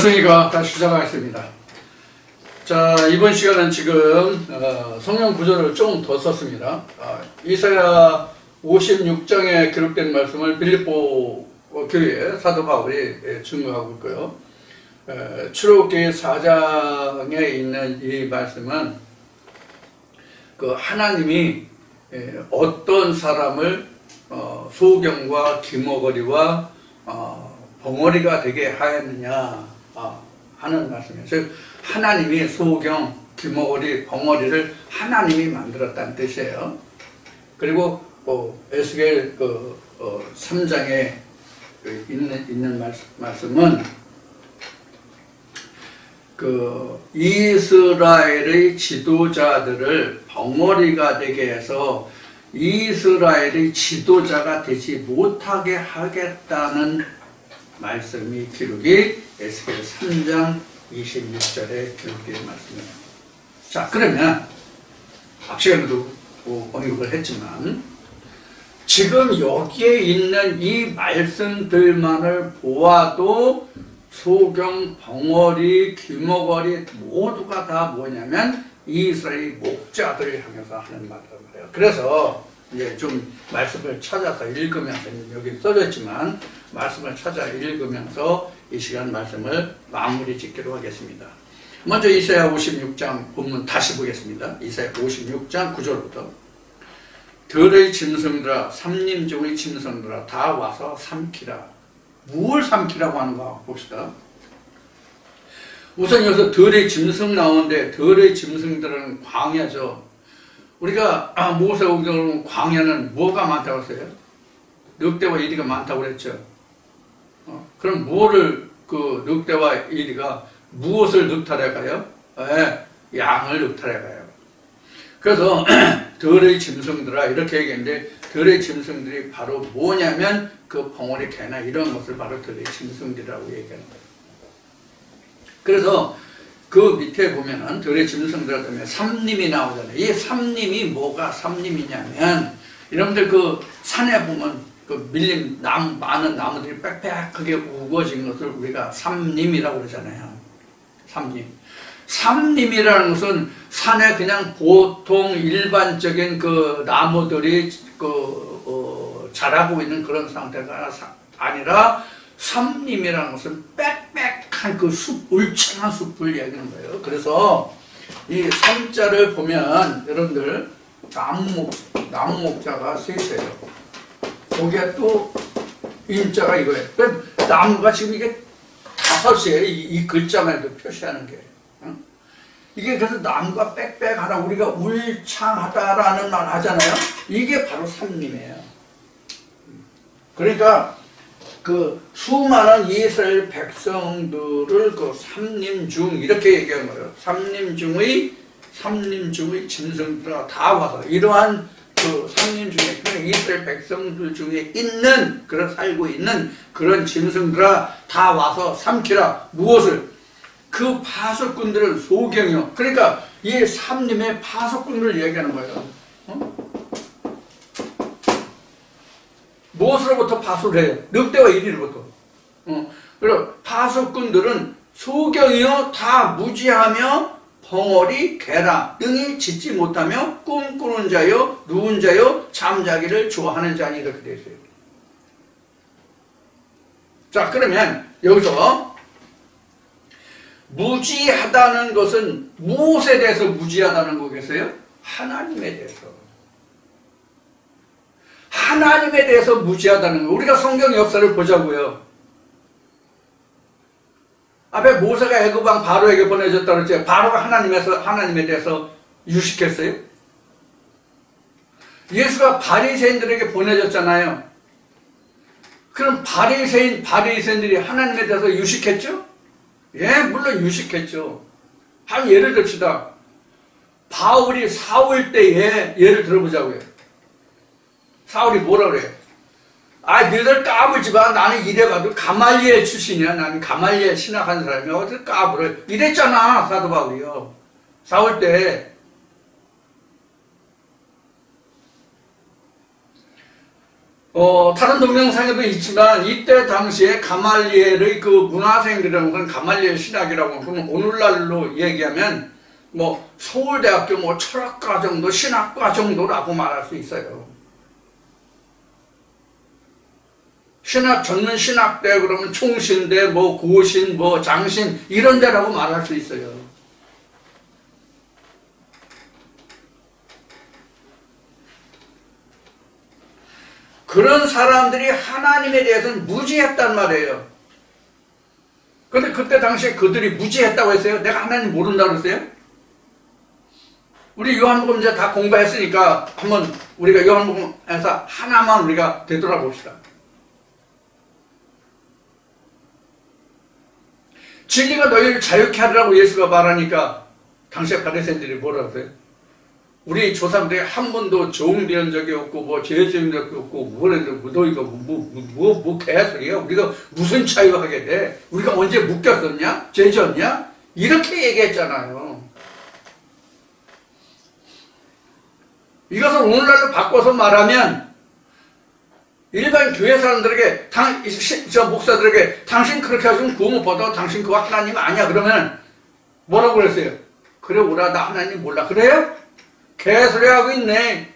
안녕하십니까. 다시 시작하겠습니다. 자, 이번 시간은 지금 성경 구절을 좀 더 썼습니다. 이사야 56장에 기록된 말씀을 빌립보 교회 사도 바울이 증거하고 있고요. 출애굽기 4장에 있는 이 말씀은 그 하나님이 어떤 사람을 소경과 기머거리와 벙어리가 되게 하였느냐 하는 말씀이에요. 즉 하나님이 소경, 기머거리, 벙어리를 하나님이 만들었다는 뜻이에요. 그리고 에스겔 3장에 있는 말씀은 그 이스라엘의 지도자들을 벙어리가 되게 해서 이스라엘의 지도자가 되지 못하게 하겠다는 말씀이 기록이 에스겔 3장 26절에 기록된 말씀이에요. 자, 그러면 앞 시간에도 언급을 했지만 지금 여기에 있는 이 말씀들만을 보아도 소경, 벙어리, 기머거리 모두가 다 뭐냐면 이스라엘 목자들을 향해서 하는 말이에요. 그래서 이제 좀 말씀을 찾아서 읽으면서 여기 써져 있지만 말씀을 찾아 읽으면서 이 시간 말씀을 마무리 짓기로 하겠습니다. 먼저 이사야 56장 본문 다시 보겠습니다. 이사야 56장 9절부터 들의 짐승들아 삼림 중의 짐승들아 다 와서 삼키라. 무엇을 삼키라고 하는가 봅시다. 우선 여기서 들의 짐승 나오는데 들의 짐승들은 광야죠. 우리가 모세오기 그러면 광야는 뭐가 많다고 했어요? 늑대와 이리가 많다고 그랬죠. 그럼 뭐를 그 늑대와 이리가 무엇을 늑탈해 가요? 양을 늑탈해 가요. 그래서 들의 짐승들아 이렇게 얘기했는데 들의 짐승들이 바로 뭐냐면 그 벙어리 개나 이런 것을 바로 들의 짐승들이라고 얘기하는 거예요. 그래서 그 밑에 보면은 들의 짐승들 때문에 삼림이 나오잖아요. 이 삼림이 뭐가 삼림이냐면 여러분들 그 산에 보면 그 밀림 나무 많은 나무들이 빽빽하게 우거진 것을 우리가 삼림이라고 그러잖아요. 삼림. 삼림이라는 것은 산에 그냥 보통 일반적인 그 나무들이 자라고 있는 그런 상태가 아니라 삼림이라는 것은 빽빽한 그 숲, 울창한 숲을 이야기하는 거예요. 그래서 이 삼자를 보면 여러분들 나무 목자가 셋이에요. 거기에 또 임자가 이거예요. 나무가 지금 이게 다섯이에요. 이 글자만 표시하는 게. 이게 그래서 나무가 빽빽하다, 우리가 울창하다라는 말 하잖아요. 이게 바로 삼림이에요. 그러니까 그 수많은 이스라엘 백성들을 그 삼림 중 이렇게 얘기한 거예요. 삼림 중의 짐승들아 다 와서 이러한 그 삼림 중에 이스라엘 백성들 중에 있는 그런 살고 있는 그런 짐승들아 다 와서 삼키라. 무엇을? 그 파수꾼들을 소경이요. 그러니까 이 삼림의 파수꾼들을 얘기하는 거예요. 무엇으로부터 파수를 해요? 늑대와 이리로부터. 그리고 파수꾼들은 소경이요 다 무지하며 벙어리 개라 등이 짖지 못하며 꿈꾸는 자요 누운 자요 잠자기를 좋아하는 자니 이렇게 되어 있어요. 자, 그러면 여기서 무지하다는 것은 무엇에 대해서 무지하다는 거겠어요? 하나님에 대해서. 하나님에 대해서 무지하다는 거. 우리가 성경 역사를 보자고요. 앞에 모세가 애굽 왕 바로에게 보내졌다고 했죠. 바로가 하나님에 대해서 유식했어요? 예수가 바리새인들에게 보내졌잖아요. 그럼 바리새인들이 하나님에 대해서 유식했죠? 예, 물론 유식했죠. 한 예를 듭시다. 바울이 사울 때에 예를 들어보자고요. 사울이 뭐라 그래요? 너희들 까불지 마. 나는 이래봐도 가말리엘 출신이야. 나는 가말리엘 신학한 사람이야. 어떻게 까불어? 이랬잖아, 사도 바울이요. 사울 때. 다른 동영상에도 있지만 이때 당시에 가말리엘의 그 문화생들이라는 건 가말리엘 신학이라고 그러면 오늘날로 얘기하면 뭐 서울대학교 뭐 철학과 정도, 신학과 정도라고 말할 수 있어요. 전문 신학대 그러면 총신대, 뭐 고신, 뭐 장신 이런 데라고 말할 수 있어요. 그런 사람들이 하나님에 대해서는 무지했단 말이에요. 근데 그때 당시에 그들이 무지했다고 했어요? 내가 하나님 모른다고 했어요? 우리 요한복음 이제 다 공부했으니까 한번 우리가 요한복음에서 하나만 우리가 되돌아봅시다. 진리가 너희를 자유케 하리라고 예수가 말하니까 당시에 바리새인들이 뭐라고 했어요? 우리 조상들이 한 번도 종되은 적이 없고 뭐 죄지은 적이 없고 뭐래도 너희가 뭐 개소리야? 우리가 무슨 자유하게 돼? 우리가 언제 묶였었냐? 죄졌냐? 이렇게 얘기했잖아요. 이것을 오늘날로 바꿔서 말하면 일반 교회 사람들에게 목사들에게 당신 그렇게 하시면 구원 못 받아. 당신 그거 하나님 아니야. 그러면 뭐라고 그랬어요? 그래 오라 나 하나님 몰라. 그래요? 개소리 하고 있네.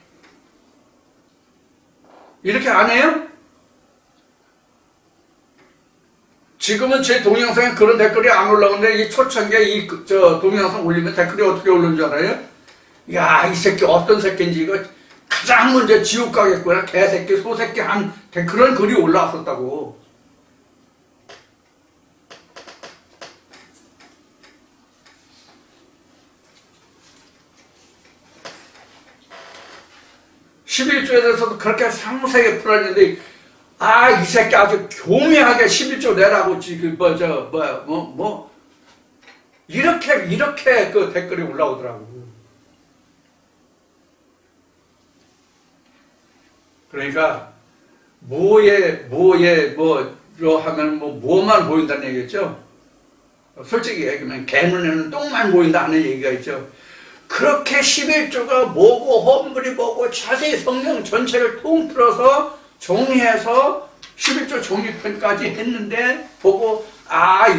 이렇게 안 해요? 지금은 제 동영상에 그런 댓글이 안 올라오는데 이 초창기에 동영상 올리면 댓글이 어떻게 올라오는 줄 알아요? 야, 이 새끼 어떤 새끼인지 이거 가장 먼저 지옥 가겠구나. 개새끼, 소새끼 한 그런 글이 올라왔었다고. (11조에) 대해서도 그렇게 상세하게 풀어냈는데 이 새끼 아주 교묘하게 11조 내라고 이렇게 그 댓글이 올라오더라고. 그러니까 하면 뭐만 보인다는 얘기겠죠. 솔직히 얘기하면 개 눈에는 똥만 보인다 하는 얘기가 있죠. 그렇게 11조가 뭐고 헌물이 뭐고 자세히 성경 전체를 통틀어서 정리해서 11조 종이편까지 했는데 보고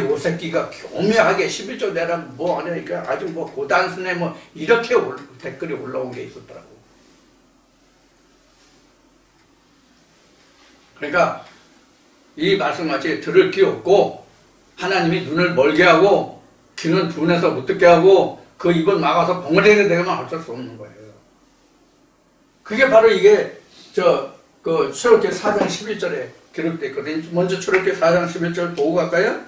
요 새끼가 교묘하게 11조 내라 뭐 하니까 아주 뭐 고단순해 뭐 이렇게 댓글이 올라온 게 있었더라고. 그러니까 이 말씀같이 들을 귀 없고 하나님이 눈을 멀게 하고 귀는 둔해서 못 듣게 하고 그 입은 막아서 벙어리가 되면 어쩔 수 없는 거예요. 그게 바로 이게 출애굽기 4장 11절에 기록되어 있거든요. 먼저 출애굽기 4장 11절 보고 갈까요?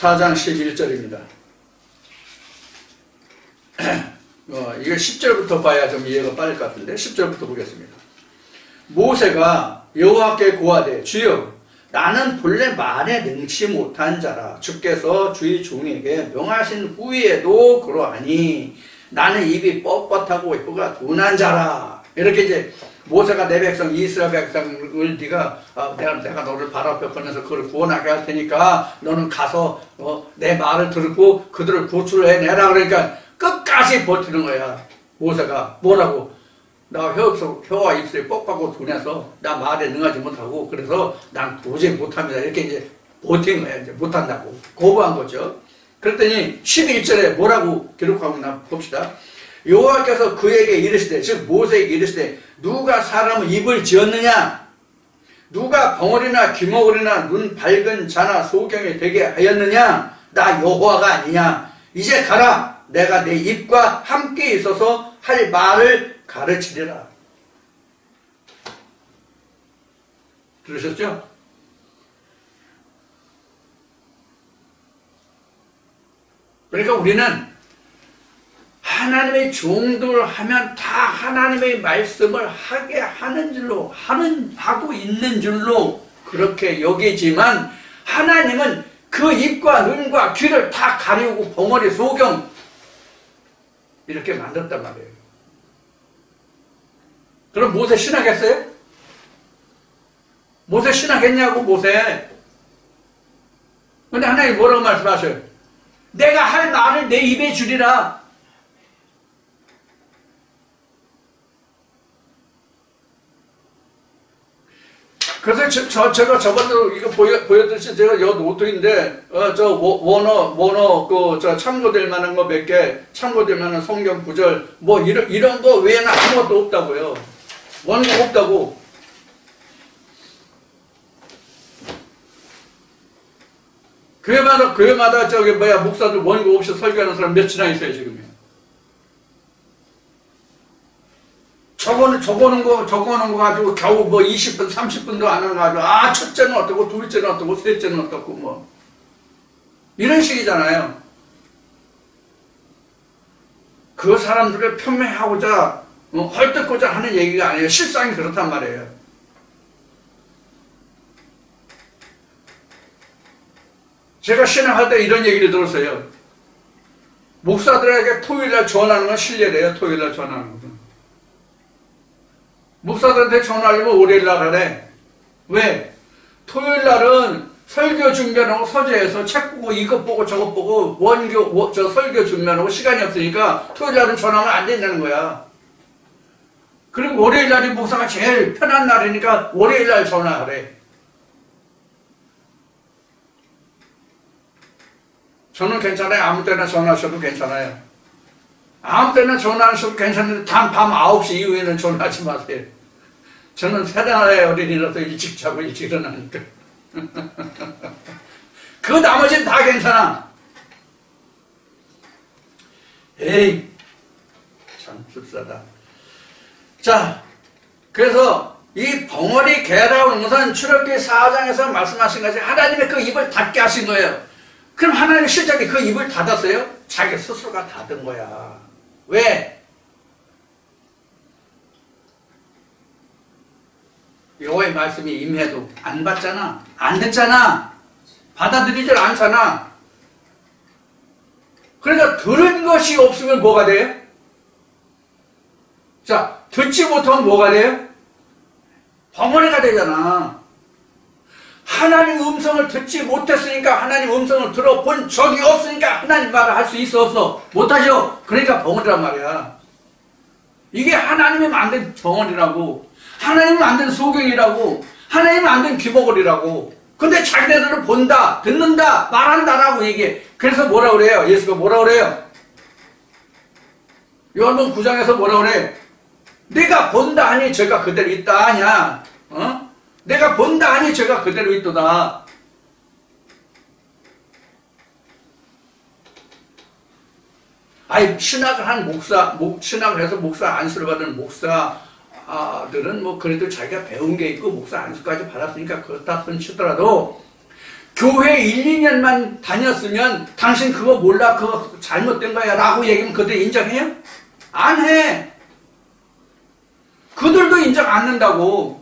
(4장 11절입니다) 이거 10절부터 봐야 좀 이해가 빠를 것 같은데 10절부터 보겠습니다. 모세가 여호와께 고하되 주여 나는 본래 말에 능치 못한 자라 주께서 주의 종에게 명하신 후에도 그러하니 나는 입이 뻣뻣하고 혀가 둔한 자라. 이렇게 이제 모세가 내 백성 이스라엘 백성을 내가 너를 발 앞에 꺼내서 그걸 구원하게 할 테니까 너는 가서 내 말을 듣고 그들을 구출을 해내라. 그러니까 끝까지 버티는 거야. 모세가 뭐라고? 나 혀와 입술이 뻑뻑하고 둔해서 나 말에 능하지 못하고 그래서 난 도저히 못합니다. 이렇게 이제 버틴 거야. 이제 못한다고 거부한 거죠. 그랬더니 11절에 뭐라고 기록하고 있나 봅시다. 여호와께서 그에게 이르시되 즉 모세에게 이르시되 누가 사람의 입을 지었느냐? 누가 벙어리나 귀머거리나 눈 밝은 자나 소경이 되게 하였느냐? 나 여호와가 아니냐? 이제 가라. 내가 내 입과 함께 있어서 할 말을 가르치리라. 들으셨죠? 그러니까 우리는 하나님의 종들 하면 다 하나님의 말씀을 하게 하는 줄로 하고 있는 줄로 그렇게 여기지만 하나님은 그 입과 눈과 귀를 다 가리우고 벙어리 소경 이렇게 만들었단 말이에요. 그럼 모세 신학했어요? 모세 신학했냐고 모세. 근데 하나님 뭐라고 말씀하셔요? 내가 할 말을 내 입에 주리라. 그래서 제가 저번에도 이거 보여드렸지, 제가 여 노트인데, 참고될 만한 거 몇 개, 참고될 만한 성경 구절, 뭐, 이런 거 외에는 아무것도 없다고요. 원고 없다고. 교회마다 목사들 원고 없이 설교하는 사람 몇이나 있어요, 지금요. 적어놓은 거 가지고 겨우 뭐 20분, 30분도 안 하는 거 가지고, 첫째는 어떻고, 둘째는 어떻고, 셋째는 어떻고, 뭐. 이런 식이잖아요. 그 사람들을 편매하고자, 헐뜯고자 하는 얘기가 아니에요. 실상이 그렇단 말이에요. 제가 신앙할 때 이런 얘기를 들었어요. 목사들에게 토요일날 전화하는 건 실례래요. 토요일날 전화하는 것은. 목사들한테 전화하려면 월요일날 하래. 왜? 토요일날은 설교 준비하고 서재에서 책 보고 이것 보고 저것 보고 설교 준비하고 시간이 없으니까 토요일날은 전화하면 안 된다는 거야. 그리고 월요일날이 목사가 제일 편한 날이니까 월요일날 전화하래. 저는 괜찮아요. 아무 때나 전화하셔도 괜찮아요. 아무 때나 전화하셔도 괜찮은데 단 밤 9시 이후에는 전화하지 마세요. 저는 새날의 어린이라서 일찍 자고 일찍 일어나니까. 그 나머지는 다 괜찮아. 에이, 참 씁싸다. 자, 그래서 이 벙어리 개라는 것은 출애굽기 4장에서 말씀하신 것이 하나님의 그 입을 닫게 하신 거예요. 그럼 하나님 실제로 그 입을 닫았어요? 자기 스스로가 닫은 거야. 왜? 여호와의 말씀이 임해도 안 받잖아. 안 듣잖아. 받아들이질 않잖아. 그러니까 들은 것이 없으면 뭐가 돼요? 자, 듣지 못하면 뭐가 돼요? 벙어리가 되잖아. 하나님 음성을 듣지 못했으니까 하나님 음성을 들어본 적이 없으니까 하나님 말을 할 수 있어 없어? 못하죠. 그러니까 벙어리란 말이야. 이게 하나님이 만든 벙어리라고, 하나님이 만든 소경이라고, 하나님이 만든 귀머거리라고. 근데 자기네들은 본다, 듣는다, 말한다라고 얘기해. 그래서 뭐라 그래요? 예수가 뭐라 그래요? 요한복음 9장에서 뭐라 그래? 내가 본다 하니 죄가 그대로 있다 하냐? 내가 본다 하니 죄가 그대로 있도다. 아니, 신학을 한 신학을 해서 목사 안수를 받은 목사들은 뭐 그래도 자기가 배운 게 있고 목사 안수까지 받았으니까 그렇다 손치더라도 교회 1, 2년만 다녔으면 당신 그거 몰라, 그거 잘못된 거야 라고 얘기하면 그들 인정해요? 안 해. 그들도 인정 안 한다고.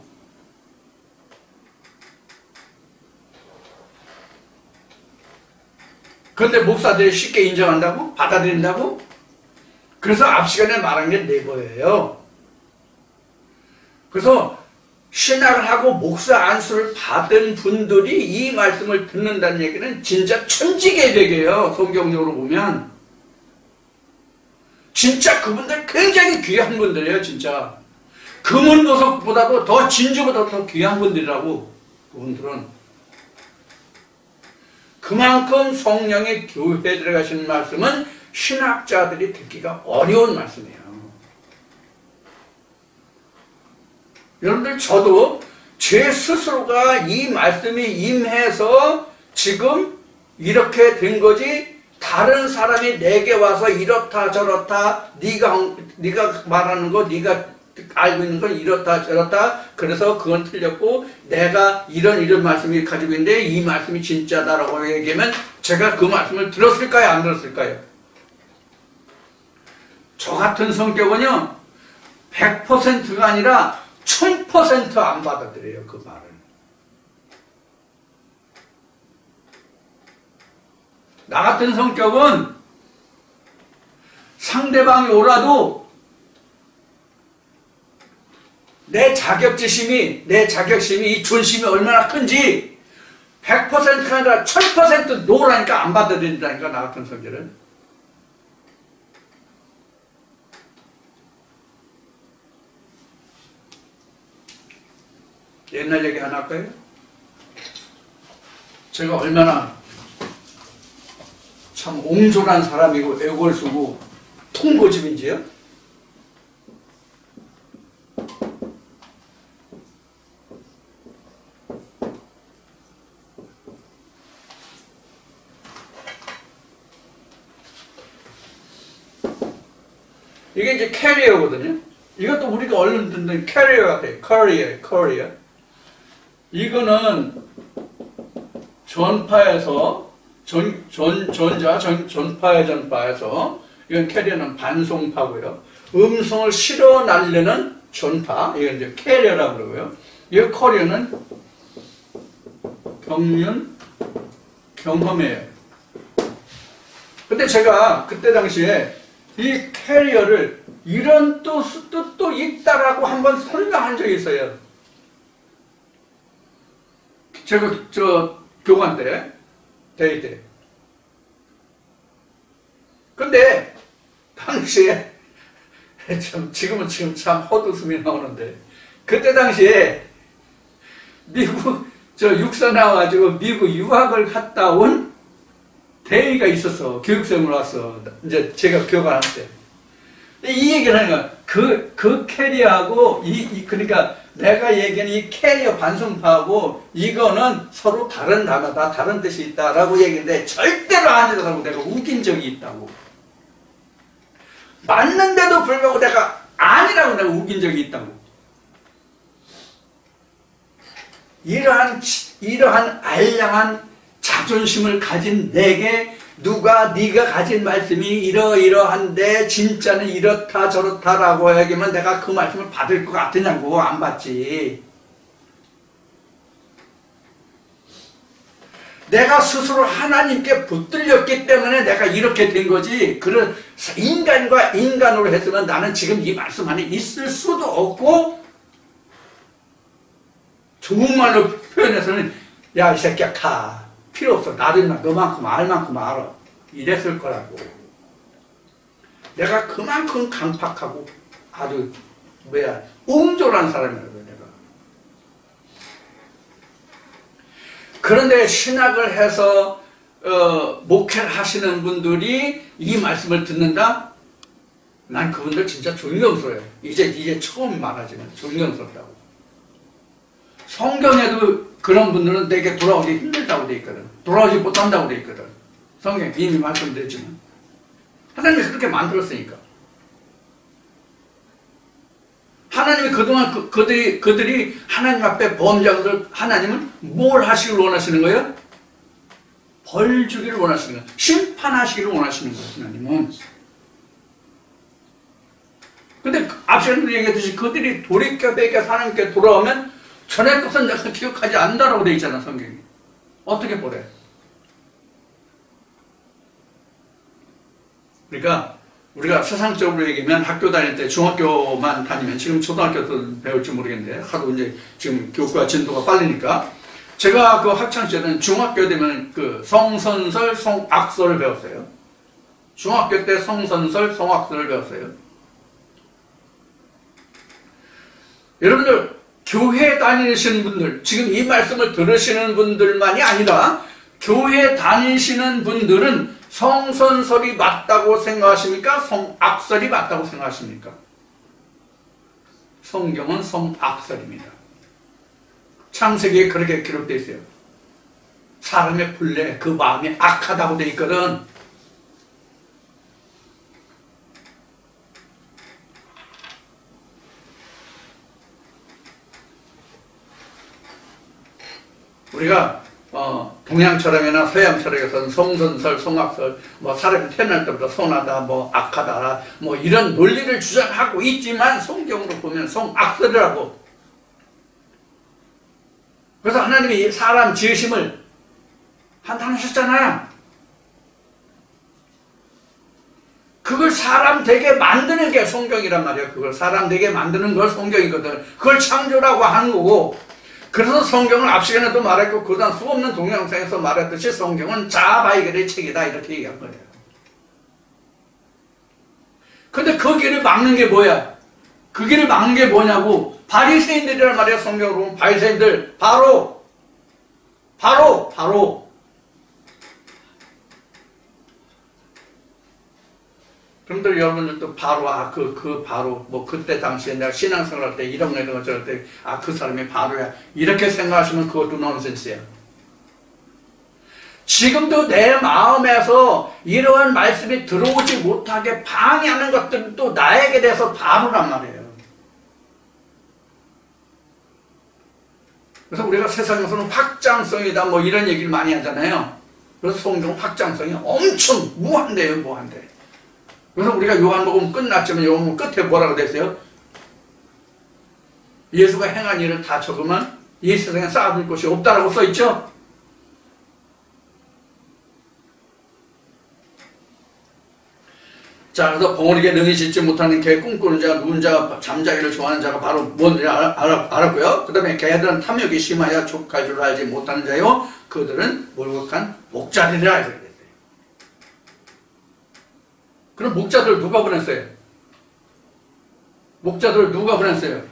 그런데 목사들이 쉽게 인정한다고? 받아들인다고? 그래서 앞 시간에 말한 게 네거예요. 그래서 신학을 하고 목사 안수를 받은 분들이 이 말씀을 듣는다는 얘기는 진짜 천지개벽이에요. 성경적으로 보면. 진짜 그분들 굉장히 귀한 분들이에요. 진짜. 금은보석보다도 더 진주보다 더 귀한 분들이라고. 그분들은. 그만큼 성령의 교회에 들어가시는 말씀은 신학자들이 듣기가 어려운 말씀이에요. 여러분들, 저도 제 스스로가 이 말씀이 임해서 지금 이렇게 된 거지, 다른 사람이 내게 와서 이렇다 저렇다, 네가 말하는 거, 네가 알고 있는 건 이렇다 저렇다, 그래서 그건 틀렸고 내가 이런 말씀이 가지고 있는데 이 말씀이 진짜다라고 얘기하면 제가 그 말씀을 들었을까요, 안 들었을까요? 저 같은 성격은요 100%가 아니라 1000% 안 받아들여요. 그 말을. 나 같은 성격은 상대방이 오라도 내 자격심이, 이 존심이 얼마나 큰지 100%가 아니라 1000% 노라니까 안 받아들인다니까, 나 같은 성질은. 옛날 얘기 하나 할까요? 제가 얼마나 참 옹졸한 사람이고 애골 쓰고 통고집인지요? 이게 이제 캐리어거든요. 이것도 우리가 얼른 듣는 캐리어 같아요. 커리어. 이거는 전파에서 전파에서 이건 캐리어는 반송파고요. 음성을 실어 날리는 전파, 이건 이제 캐리어라고 그러고요. 이 커리어는 경험이에요. 근데 제가 그때 당시에 이 캐리어를 이런 뜻도 있다라고 한번 설명한 적이 있어요. 제가 교관 때, 대회 때. 근데 당시에 지금은 참 헛웃음이 나오는데, 그때 당시에 미국 육사 나와가지고 미국 유학을 갔다 온 대위가 있었어. 교육생으로 왔어. 이제 제가 교관할 때. 이 얘기를 하는 거야. 그 캐리어하고, 그러니까 내가 얘기하는 이 캐리어 반송파하고 이거는 서로 다른 단어다, 다른 뜻이 있다라고 얘기했는데 절대로 아니라고 내가 우긴 적이 있다고. 맞는데도 불구하고 내가 아니라고 내가 우긴 적이 있다고. 이러한 알량한 자존심을 가진 내게 누가 네가 가진 말씀이 이러이러한데 진짜는 이렇다 저렇다라고 얘기하면 내가 그 말씀을 받을 것 같으냐고. 안 받지. 내가 스스로 하나님께 붙들렸기 때문에 내가 이렇게 된 거지, 그런 인간과 인간으로 했으면 나는 지금 이 말씀 안에 있을 수도 없고, 좋은 말로 표현해서는 야, 이 새끼야 가, 필요 없어, 나도 너만큼 알만큼 알아, 이랬을 거라고. 내가 그만큼 강팍하고 아주 옹졸한 사람이라고 내가. 그런데 신학을 해서 목회를 하시는 분들이 이 말씀을 듣는다? 난 그분들 진짜 존경스러워요. 이제 처음 말하지만 존경스럽다고. 성경에도 그런 분들은 내게 돌아오기 힘들다고 돼 있거든. 돌아오지 못한다고 돼 있거든. 성경 이미 말씀드렸지만 하나님이 그렇게 만들었으니까. 하나님이 그동안 그들이 하나님 앞에 범죄자들, 하나님은 뭘 하시길 원하시는 거예요? 벌 주기를 원하시는 거예요. 심판하시기를 원하시는 거예요, 하나님은. 근데 앞서도 얘기했듯이 그들이 돌이켜 뺏겨서 하나님께 돌아오면 전의 것은 내가 기억하지 않는다라고 되어 있잖아, 성경이. 어떻게 보래? 그러니까 우리가 세상적으로 얘기하면 학교 다닐 때 중학교만 다니면, 지금 초등학교도 배울지 모르겠는데 하도 이제 지금 교육과 진도가 빠르니까, 제가 그 학창시절에는 중학교 되면 그 성선설, 성악설을 배웠어요. 중학교 때 성선설, 성악설을 배웠어요. 여러분들 교회 다니시는 분들, 지금 이 말씀을 들으시는 분들만이 아니라 교회 다니시는 분들은 성선설이 맞다고 생각하십니까? 성악설이 맞다고 생각하십니까? 성경은 성악설입니다. 창세기에 그렇게 기록되어 있어요. 사람의 본래 그 마음이 악하다고 되어 있거든. 우리가 동양 철학이나 서양 철학에서는 성선설, 성악설, 사람이 태어날 때부터 선하다, 악하다, 이런 논리를 주장하고 있지만 성경으로 보면 성악설이라고. 그래서 하나님이 사람 지으심을 한탄하셨잖아요. 그걸 사람 되게 만드는 게 성경이란 말이에요. 그걸 사람 되게 만드는 걸 성경이거든. 그걸 창조라고 하는 거고, 그래서 성경은 앞 시간에도 말했고 그다음 수없는 동영상에서 말했듯이 성경은 자아 발견의 책이다 이렇게 얘기한 거예요. 근데 그 길을 막는 게 뭐야? 그 길을 막는 게 뭐냐고. 바리새인들이란 말이야. 성경으로 보면 바리새인들 바로 그런데 여러분들도 바로 그 바로 뭐 그때 당시에 내가 신앙생활 할 때 이런 거 저럴 때 그 사람이 바로야 이렇게 생각하시면 그것도 넌센스야. 지금도 내 마음에서 이러한 말씀이 들어오지 못하게 방해하는 것들은 또 나에게 대해서 바로란 말이에요. 그래서 우리가 세상에서는 확장성이다 뭐 이런 얘기를 많이 하잖아요. 그래서 성경 확장성이 엄청 무한대요, 무한대. 그래서 우리가 요한복음 끝났지만 요한복음 끝에 뭐라고 됐어요? 예수가 행한 일을 다 적으면 이 세상에 쌓아둘 곳이 없다라고 써있죠? 자, 그래서 벙어리게 능히 짓지 못하는 개, 꿈꾸는 자, 누운 자, 잠자기를 좋아하는 자가 바로 뭔지 알았고요. 그 다음에 개들은 탐욕이 심하여 족할 줄 알지 못하는 자요. 그들은 몰곡한 목자들이라 이렇게 됐어요. 그럼 목자들 누가 보냈어요? 목자들 누가 보냈어요?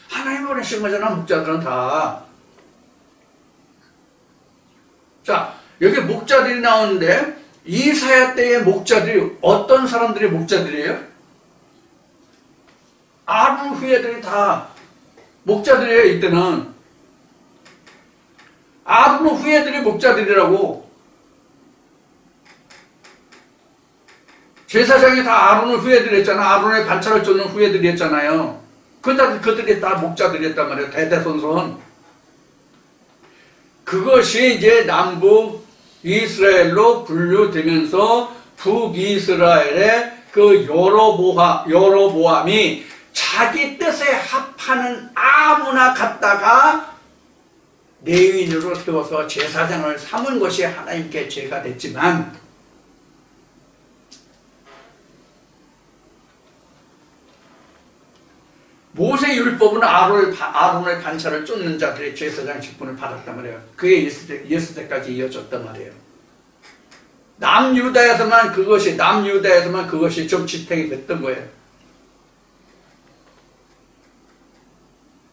하나님 보내신 거잖아, 목자들은 다. 자, 여기 목자들이 나오는데 이사야 때의 목자들이 어떤 사람들이 목자들이에요? 아론 후예들이 다 목자들이에요. 이때는 아론 후예들이 목자들이라고. 제사장이 다 아론을 후예들이 했잖아. 아론의 반차를 쫓는 후예들이 했잖아요. 그들이 다 목자들이었단 말이에요. 대대손손. 그것이 이제 남북 이스라엘로 분류되면서 북이스라엘의 그 여로보암이 자기 뜻에 합하는 아무나 갖다가 레위인으로 세워서 제사장을 삼은 것이 하나님께 죄가 됐지만 모세 율법은 아론의 반차를 쫓는 자들의 제사장 직분을 받았단 말이에요. 그게 예수 때까지 이어졌단 말이에요. 남유다에서만 그것이 좀 지탱이 됐던 거예요.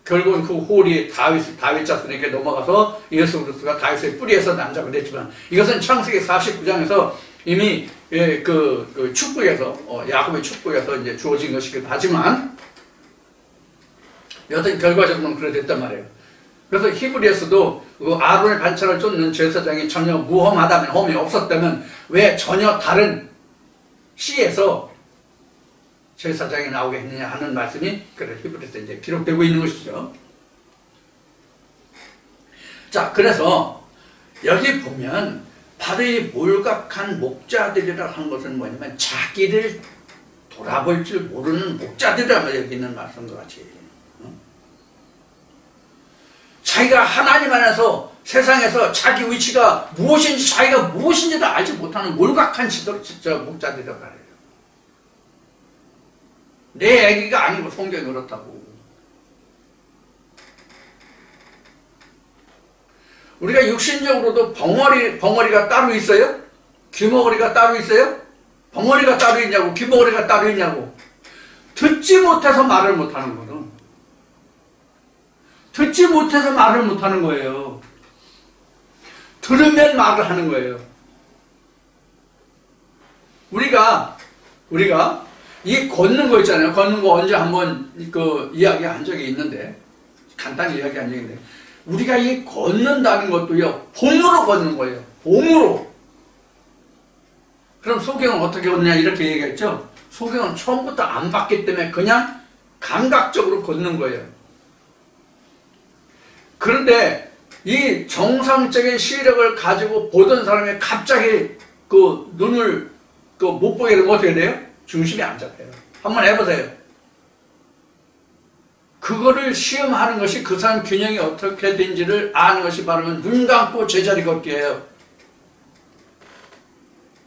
결국은 그 홀이 다윗 자손에게 넘어가서 예수 그리스도가 다윗의 뿌리에서 난 자가 됐지만 이것은 창세기 49장에서 이미 그 축복에서 야곱의 축복에서 이제 주어진 것이기도 하지만 여튼 결과적으로는 그래 됐단 말이에요. 그래서 히브리에서도 그 아론의 반차를 쫓는 제사장이 전혀 무험하다면, 험이 없었다면 왜 전혀 다른 시에서 제사장이 나오게 했느냐 하는 말씀이 그래 히브리에서 이제 기록되고 있는 것이죠. 자, 그래서 여기 보면 바로 이 몰각한 목자들이라 하는 것은 뭐냐면 자기를 돌아볼 줄 모르는 목자들이라고 여기 있는 말씀과 같이 자기가 하나님 안에서 세상에서 자기 위치가 무엇인지 자기가 무엇인지도 알지 못하는 몰각한 목자들이라고 말해요. 내 얘기가 아니고 성경이 그렇다고. 우리가 육신적으로도 벙어리가 따로 있어요? 귀머거리가 따로 있어요? 벙어리가 따로 있냐고 귀머거리가 따로 있냐고. 듣지 못해서 말을 못하는 거는. 듣지 못해서 말을 못하는 거예요. 들으면 말을 하는 거예요. 우리가 이 걷는 거 있잖아요. 걷는 거 언제 한번 그 이야기한 적이 있는데 간단히 이야기한 적이 있는데 우리가 이 걷는다는 것도요 봄으로 걷는 거예요. 봄으로. 그럼 소경은 어떻게 걷느냐 이렇게 얘기했죠. 소경은 처음부터 안 봤기 때문에 그냥 감각적으로 걷는 거예요. 그런데 이 정상적인 시력을 가지고 보던 사람이 갑자기 그 눈을 못 보게 되면 어떻게 돼요? 중심이 안 잡혀요. 한번 해보세요. 그거를 시험하는 것이 그 사람 균형이 어떻게 된지를 아는 것이 바로 눈 감고 제자리 걷기예요.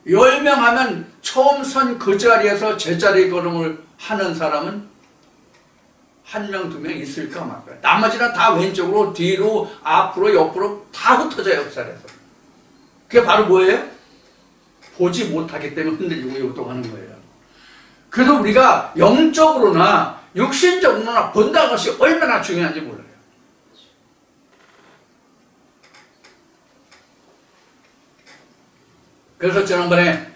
10명 하면 처음 선 그 자리에서 제자리 걸음을 하는 사람은 한 명, 두 명 있을까 말까. 나머지는 다 왼쪽으로, 뒤로, 앞으로, 옆으로 다 흩어져요, 그 자리에서. 그게 바로 뭐예요? 보지 못하기 때문에 흔들리고 요동하는 거예요. 그래서 우리가 영적으로나 육신적으로나 본다는 것이 얼마나 중요한지 몰라요. 그래서 지난번에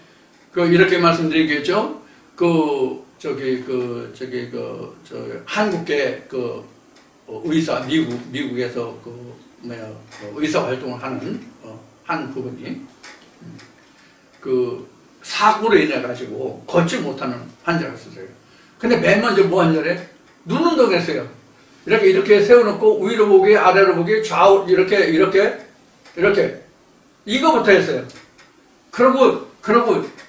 이렇게 말씀드리겠죠. 한국계 의사, 미국에서 의사 활동을 하는 한 부분이 사고로 인해 가지고 걷지 못하는 환자가 있었어요. 근데 맨 먼저 뭐 한자래? 눈 운동했어요. 이렇게 세워놓고 위로 보기, 아래로 보기, 좌우 이렇게 이거부터 했어요. 그러고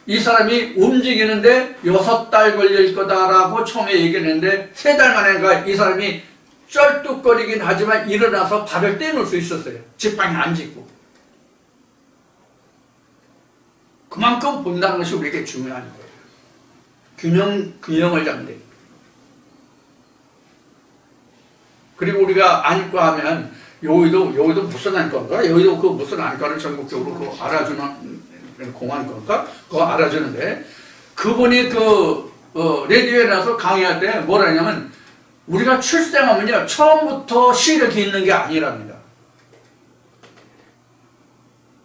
이 사람이 움직이는데 6달 걸릴 거다라고 처음에 얘기를 했는데 3달 만에 이 사람이 쩔뚝거리긴 하지만 일어나서 발을 떼놓을 수 있었어요. 지팡이 안 짚고. 그만큼 본다는 것이 우리에게 중요한 거예요. 균형을 잡는 데. 그리고 우리가 안과 하면 여기도 무슨 안과인가? 여기도 무슨 안과를 전국적으로 알아주는 공안과인가? 그거 알아주는데 그분이 레디오에 나와서 강의할 때 뭐라 하냐면 우리가 출생하면요 처음부터 시력이 있는 게 아니랍니다.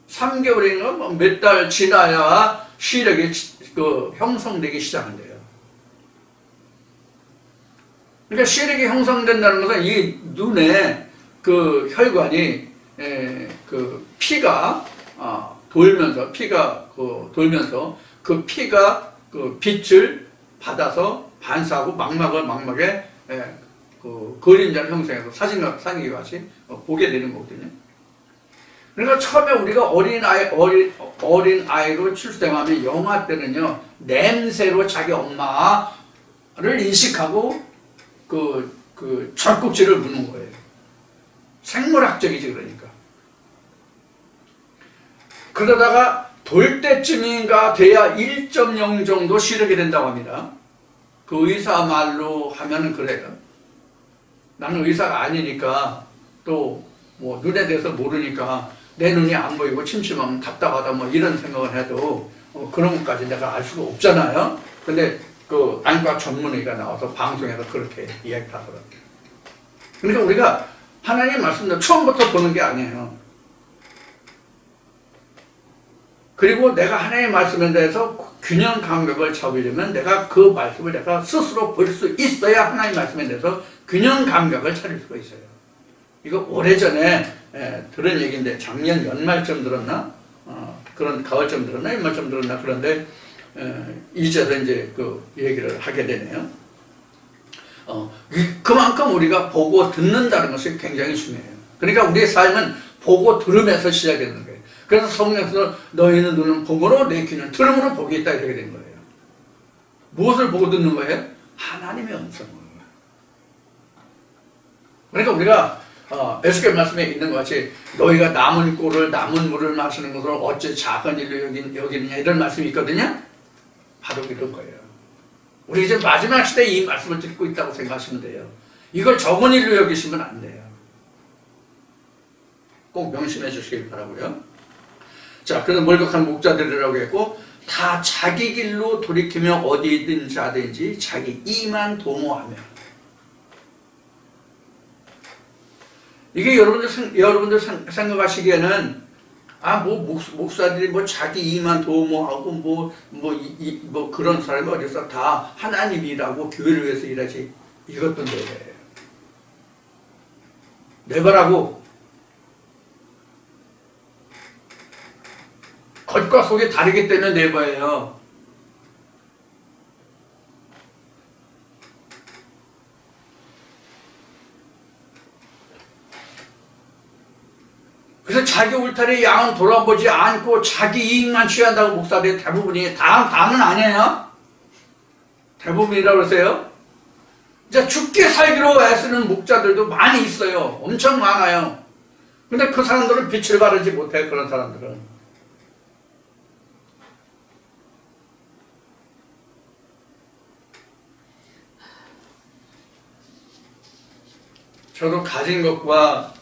3개월인가 몇 달 지나야 시력이 형성되기 시작한대요. 그러니까 시력이 형성된다는 것은 이 눈에 혈관이 피가 돌면서 그 피가 빛을 받아서 반사하고 망막에 그림자를 형성해서 사진기 같이 보게 되는 거거든요. 그러니까 처음에 우리가 어린 아이로 출생하면 영아 때는요 냄새로 자기 엄마를 인식하고 젖꼭지를 무는 거예요. 생물학적이지 그러니까. 그러다가 돌 때쯤인가 돼야 1.0 정도 시력이 된다고 합니다. 그 의사 말로 하면은 그래요. 나는 의사가 아니니까 또 뭐 눈에 대해서 모르니까 내 눈이 안 보이고 침침하면 답답하다 뭐 이런 생각을 해도 그런 것까지 내가 알 수가 없잖아요. 근데 안과 전문의가 나와서 방송에서 그렇게 이야기하더라고요. 그러니까 우리가 하나님 말씀도 처음부터 보는 게 아니에요. 그리고 내가 하나님의 말씀에 대해서 균형 감각을 잡으려면 내가 그 말씀을 내가 스스로 볼 수 있어야 하나님의 말씀에 대해서 균형 감각을 차릴 수가 있어요. 이거 오래전에 들은 얘기인데 작년 연말쯤 들었나? 그런 가을쯤 들었나? 연말쯤 들었나? 그런데 이제서 이제 얘기를 하게 되네요. 그만큼 우리가 보고 듣는다는 것이 굉장히 중요해요. 그러니까 우리의 삶은 보고 들으면서 시작되는 거예요. 그래서 성경에서 너희는 눈은 보므로 내 귀는 들음으로 보겠다 이렇게 된 거예요. 무엇을 보고 듣는 거예요? 하나님의 음성을. 그러니까 우리가 에스겔 말씀에 있는 것 같이 너희가 남은 꿀을 남은 물을 마시는 것을 어찌 작은 일로 여기느냐 이런 말씀이 있거든요. 바로 이런 거예요. 우리 이제 마지막 시대에 이 말씀을 듣고 있다고 생각하시면 돼요. 이걸 적은 일로 여기시면 안 돼요. 꼭 명심해 주시길 바라고요. 자, 그래서 몰격한 목자들이라고 했고 다 자기 길로 돌이키며 어디든 자든지 자기 이만 도모하며. 이게 여러분들 생각하시기에는 목사들이 자기 이만 도모하고 그런 사람이 어디서 다 하나님이라고 교회를 위해서 일하지. 이것도 내버려요. 내버라고. 겉과 속이 다르기 때문에 내버려요. 그래서 자기 울타리 양은 돌아보지 않고 자기 이익만 취한다고 목사들이 대부분이 다는 아니에요. 대부분이라고 그러세요. 이제 죽게 살기로 애쓰는 목자들도 많이 있어요. 엄청 많아요. 근데 그 사람들은 빛을 바르지 못해. 그런 사람들은. 저도 가진 것과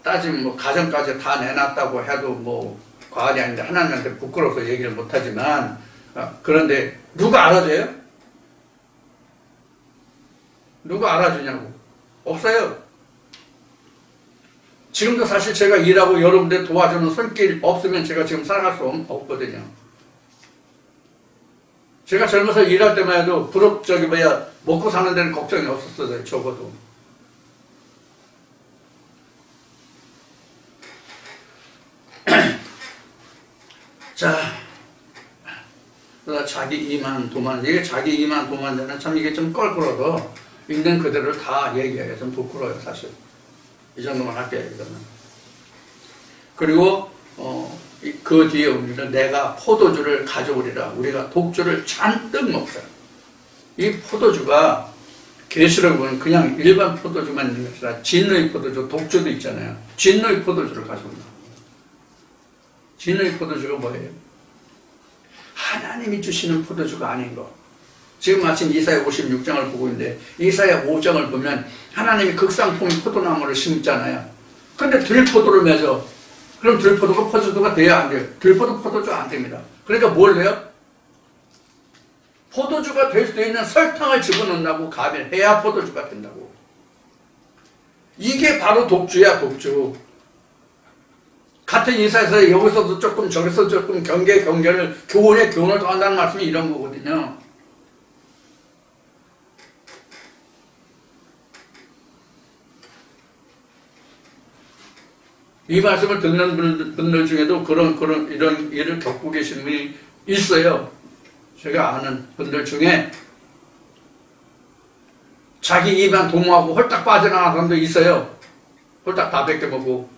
따지면 가정까지 다 내놨다고 해도 과언이 아닌데 하나님한테 부끄러워서 얘기를 못하지만, 그런데 누가 알아줘요? 누가 알아주냐고. 없어요. 지금도 사실 제가 일하고 여러분들 도와주는 손길 없으면 제가 지금 살아갈 수 없거든요. 제가 젊어서 일할 때만 해도 먹고 사는 데는 걱정이 없었어요. 적어도. 자, 자기 이만 도만, 이게 자기 이만 도만자는 참 이게 좀 껄끄러워도 있는 그대로를 다 얘기하기가 좀 부끄러워요, 사실. 이 정도만 할게요, 이거는. 그리고, 그 뒤에 우리는 내가 포도주를 가져오리라. 우리가 독주를 잔뜩 먹어요. 이 포도주가 계시록 보면 그냥 일반 포도주만 있는 것이 아니라 진의 포도주, 독주도 있잖아요. 진의 포도주를 가져온다. 진의 포도주가 뭐예요? 하나님이 주시는 포도주가 아닌 거. 지금 마침 이사야 56장을 보고 있는데 이사야 5장을 보면 하나님이 극상품인 포도나무를 심잖아요. 근데 들포도를 맺어. 그럼 들포도가 포도주가 돼야 안 돼요? 들포도 포도주 안 됩니다. 그러니까 뭘 해요? 포도주가 될 수 있는 설탕을 집어넣는다고 가면해야 포도주가 된다고. 이게 바로 독주야, 독주. 같은 이사에서 여기서도 조금 저기서 조금 경계를 교훈을 더한다는 말씀이 이런 거거든요. 이 말씀을 듣는 분들 중에도 이런 일을 겪고 계신 분이 있어요. 제가 아는 분들 중에 자기 입안 도모하고 홀딱 빠져나가는 사람도 있어요. 홀딱 다 벗겨보고.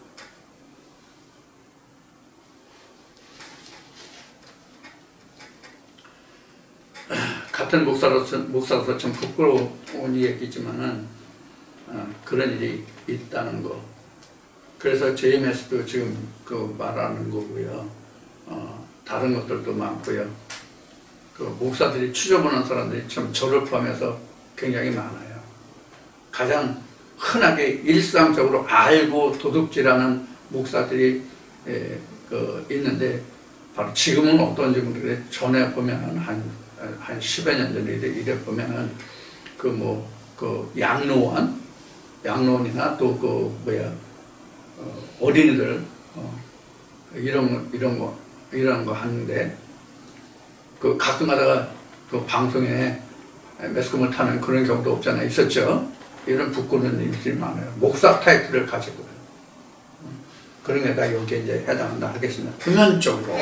같은 목사로서 참 부끄러운 얘기지만은 그런 일이 있다는 거. 그래서 JMS도 지금 말하는 거고요. 다른 것들도 많고요. 목사들이 추저보는 사람들이 참 저를 포함해서 굉장히 많아요. 가장 흔하게 일상적으로 알고 도둑질하는 목사들이 있는데 바로 지금은 어떤지 모르겠는데 전에 보면은 한 10여 년 전에 이래 보면은 양로원이나 또 어린이들 이런 거 하는데 가끔 가다가 방송에 매스컴을 타는 그런 경우도 없잖아요. 있었죠. 이런 부끄러운 일들이 많아요. 목사 타이틀을 가지고 그런 게 다 여기에 이제 해당한다 하겠습니다. 표면적으로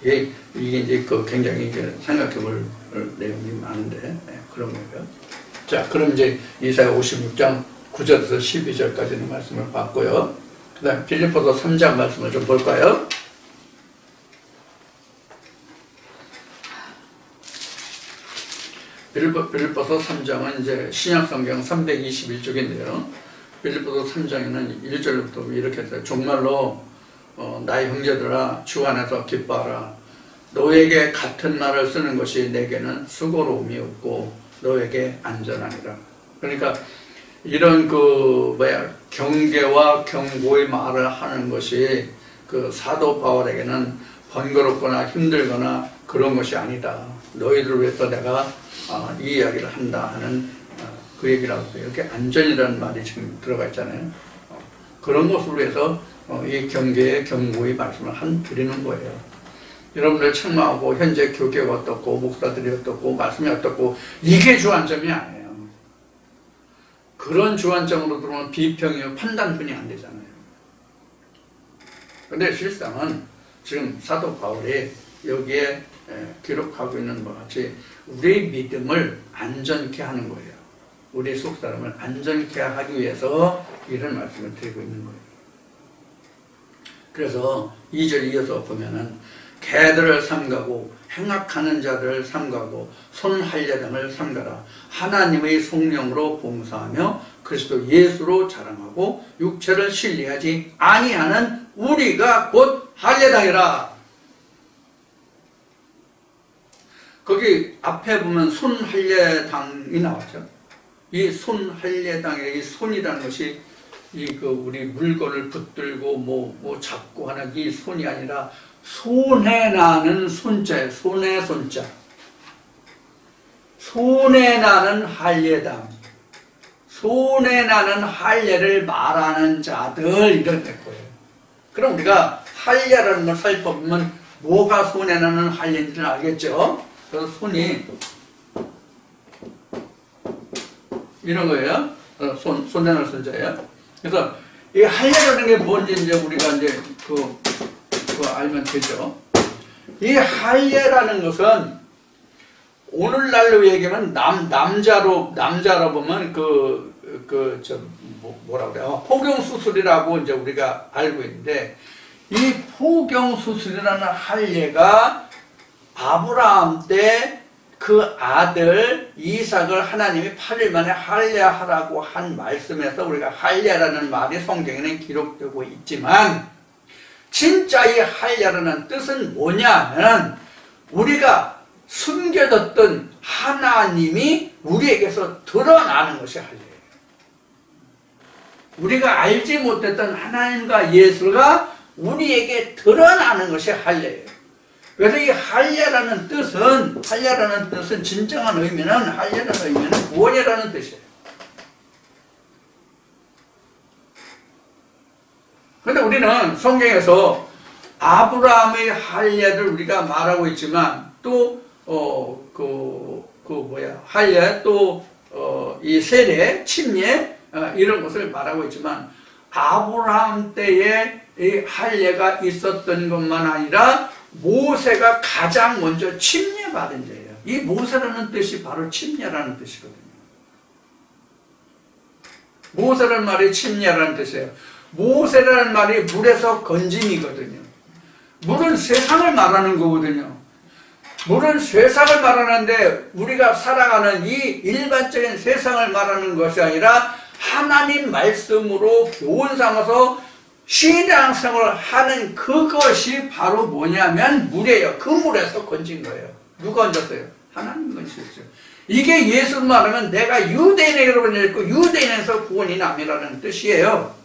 이게 이제 굉장히 이제 생각해볼 내용이 많은데 그런 거예요. 자, 그럼 이제 이사야 56장 9절에서 12절까지는 말씀을 봤고요. 그 다음 빌립보서 3장 말씀을 좀 볼까요? 빌립보서 3장은 이제 신약성경 321쪽인데요. 빌립보서 3장에는 1절부터 이렇게 해서 정말로 나의 형제들아 주 안에서 기뻐하라. 너에게 같은 말을 쓰는 것이 내게는 수고로움이 없고 너에게 안전하니라. 그러니까 이런 경계와 경고의 말을 하는 것이 사도 바울에게는 번거롭거나 힘들거나 그런 것이 아니다. 너희들을 위해서 내가 이 이야기를 한다 하는 그 얘기라고 해요. 이렇게 안전이라는 말이 지금 들어가 있잖아요. 그런 것을 위해서 이 경계의 경고의 말씀을 드리는 거예요. 여러분들 책망하고 현재 교계가 어떻고 목사들이 어떻고 말씀이 어떻고 이게 주안점이 아니에요. 그런 주안점으로 들어오면 비평이요 판단뿐이 안 되잖아요. 그런데 실상은 지금 사도 바울이 여기에 기록하고 있는 것 같이 우리의 믿음을 안전케 하는 거예요. 우리 속사람을 안전케 하기 위해서 이런 말씀을 드리고 있는 거예요. 그래서 2절 이어서 보면은 개들을 삼가고 행악하는 자들을 삼가고 손할례당을 삼가라. 하나님의 성령으로 봉사하며 그리스도 예수로 자랑하고 육체를 신뢰하지 아니하는 우리가 곧 할례당이라. 거기 앞에 보면 손할례당이 나왔죠. 이 손할례당의 이 손이라는 것이 우리 물건을 붙들고 뭐 잡고 하는 이 손이 아니라 손에 나는 손자예요. 손에 손자. 손에 나는 할례당. 손에 나는 할례를 말하는 자들 이런 거예요. 그럼 우리가 할례라는 걸 살펴보면 뭐가 손에 나는 할례인지를 알겠죠? 그래서 손이 이런 거예요. 손에 나는 손자예요. 그래서 이 할례라는 게 뭔지 이제 우리가 이제 그거 알면 되죠. 이 할례라는 것은 오늘날로 얘기하면 남자로 보면 뭐라 그래요? 포경 수술이라고 이제 우리가 알고 있는데 이 포경 수술이라는 할례가 아브라함 때 그 아들 이삭을 하나님이 8일 만에 할례하라고 한 말씀에서 우리가 할례라는 말이 성경에는 기록되고 있지만 진짜 이 할례라는 뜻은 뭐냐면 우리가 숨겨뒀던 하나님이 우리에게서 드러나는 것이 할례예요. 우리가 알지 못했던 하나님과 예수가 우리에게 드러나는 것이 할례예요. 그래서 이 할례라는 뜻은 진정한 할례라는 의미는 구원이라는 뜻이에요. 그런데 우리는 성경에서 아브라함의 할례를 우리가 말하고 있지만 또 할례 또 이 세례, 침례 이런 것을 말하고 있지만 아브라함 때에 이 할례가 있었던 것만 아니라 모세가 가장 먼저 침례받은 자예요. 이 모세라는 뜻이 바로 침례라는 뜻이거든요. 모세라는 말이 침례라는 뜻이에요. 모세라는 말이 물에서 건짐이거든요. 물은 세상을 말하는 거거든요. 물은 세상을 말하는데 우리가 살아가는 이 일반적인 세상을 말하는 것이 아니라 하나님 말씀으로 교훈 삼아서 신앙생활을 하는 그것이 바로 뭐냐면 물이에요. 그 물에서 건진 거예요. 누가 건졌어요? 하나님 건졌어요. 이게 예수를 말하면 내가 유대인에게로 건졌고 유대인에서 구원이 남이라는 뜻이에요.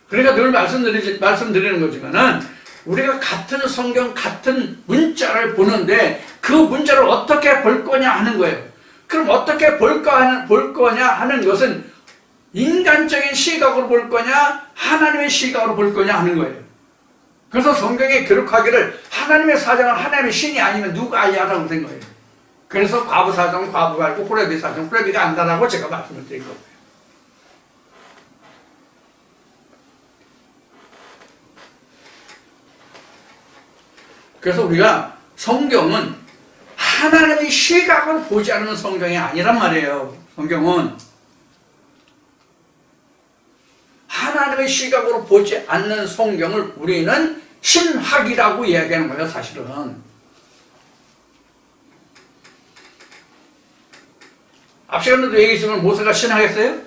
그러니까 늘 말씀드리는 거지만은 우리가 같은 성경, 같은 문자를 보는데 그 문자를 어떻게 볼 거냐 하는 거예요. 그럼 어떻게 볼 거냐 하는 것은 인간적인 시각으로 볼 거냐, 하나님의 시각으로 볼 거냐 하는 거예요. 그래서 성경에 기록하기를 하나님의 사정은 하나님의 신이 아니면 누가 알냐라고 된 거예요. 그래서 과부 사정은 과부가 알고 호레비 사정은 호레비가 안다라고 제가 말씀을 드린 거예요. 그래서 우리가 성경은 하나님의 시각을 보지 않는 성경이 아니란 말이에요. 성경은 하나님의 시각으로 보지 않는 성경을 우리는 신학이라고 이야기하는 거예요. 사실은 앞 시간에도 얘기했지만 모세가 신학했어요?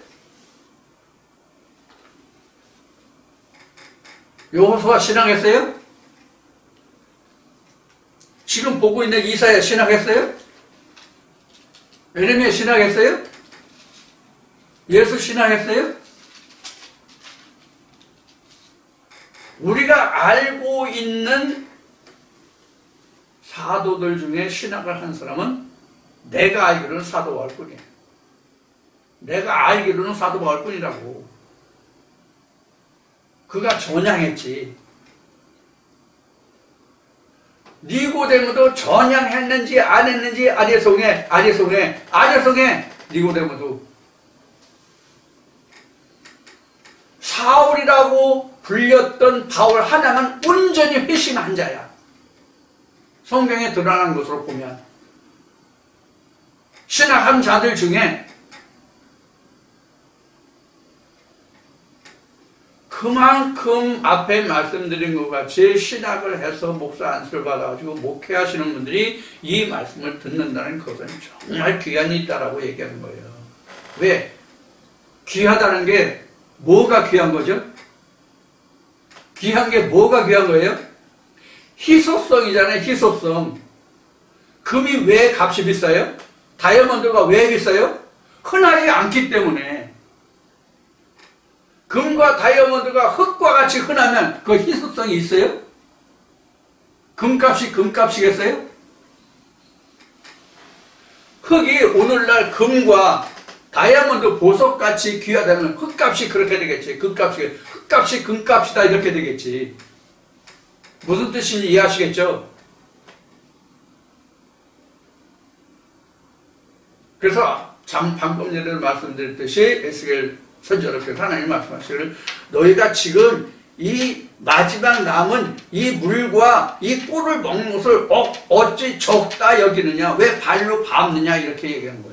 여호수아 신학했어요? 지금 보고 있는 이사야 신학했어요? 예레미야 신학했어요? 예수 신학했어요? 우리가 알고 있는 사도들 중에 신학을 한 사람은 내가 알기로는 사도 바울뿐이에요. 내가 알기로는 사도 바울뿐이라고. 그가 전향했지. 니고데모도 전향했는지 안 했는지 아리송에 니고데모도 사울이라고 불렸던 바울 하나만 온전히 회심한 자야. 성경에 드러난 것으로 보면 신학한 자들 중에 그만큼 앞에 말씀드린 것 같이 신학을 해서 목사 안수를 받아가지고 목회하시는 분들이 이 말씀을 듣는다는 것은 정말 귀한 일이 있다라고 얘기하는 거예요. 왜? 귀하다는 게 뭐가 귀한 거죠? 귀한 게 뭐가 귀한 거예요? 희소성이잖아요. 희소성. 금이 왜 값이 비싸요? 다이아몬드가 왜 비싸요? 흔하지 않기 때문에. 금과 다이아몬드가 흙과 같이 흔하면 그 희소성이 있어요? 금값이 금값이겠어요? 흙이 오늘날 금과 다이아몬드 보석같이 귀하다면 흙값이 그렇게 되겠지. 흙값이 금값이다 이렇게 되겠지. 무슨 뜻인지 이해하시겠죠? 그래서 방금 전에 말씀드렸듯이 에스겔 선지자로서 하나님 말씀하시기를 너희가 지금 이 마지막 남은 이 물과 이 꿀을 먹는 것을 어찌 적다 여기느냐, 왜 발로 밟느냐 이렇게 얘기한 거예요.